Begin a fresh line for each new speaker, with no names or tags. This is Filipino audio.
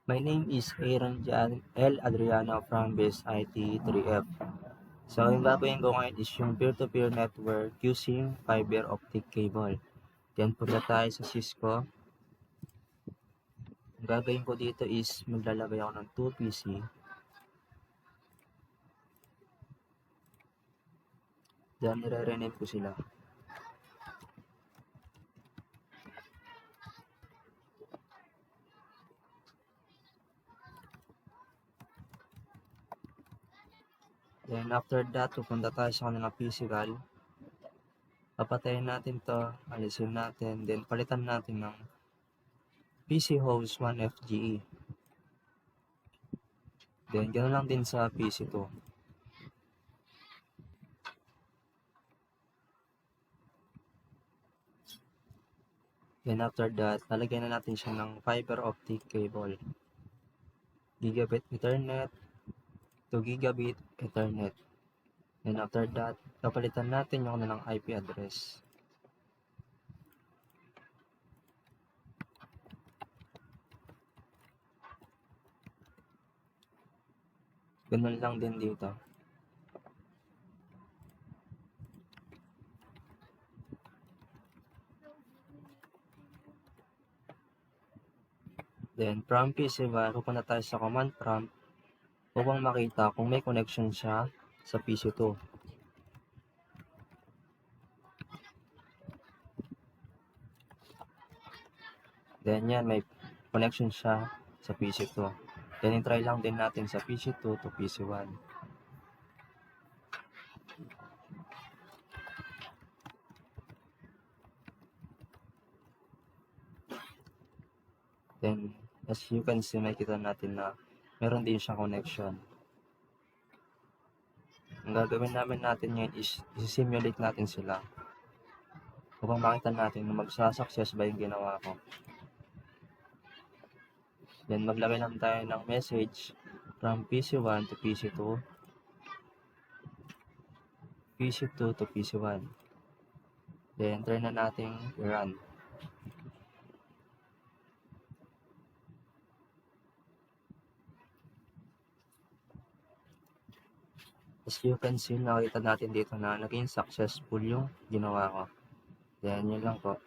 My name is Aaron L. Adriano from BEST IT 3F. So, yung gagawin ko ngayon is yung peer-to-peer network using fiber optic cable. Then, punta tayo sa Cisco. Ang gagawin ko dito is maglalagay ako ng 2 PC. Then, nire-rename ko sila. Then, after that, pupunta tayo sa kanilang physical. Papatayin natin to, alisin natin, then palitan natin ng PC host 1 FGE. Then, ganoon lang din sa PC 2. Then after that, lalagyan na natin siya ng fiber optic cable. Gigabit Ethernet, 2 gigabit Ethernet. Then after that, kapalitan natin yung kanilang IP address. Ganun lang din dito. Then from PC1, pupunta tayo sa command prompt upang makita kung may connection siya sa PC2. Then yan, may connection siya sa PC2. Then try lang din natin sa PC2 to PC1. Then as you can see, makikita natin na meron din siyang connection. Ang gagawin natin ngayon is i-simulate natin sila upang makita natin na magsasucess ba yung ginawa ko. Then maglagay lang tayo ng message from PC1 to PC2, PC2 to PC1. Then try na nating i-run. As you can see, nakita natin dito na naging successful yung ginawa ko. Then yun lang po.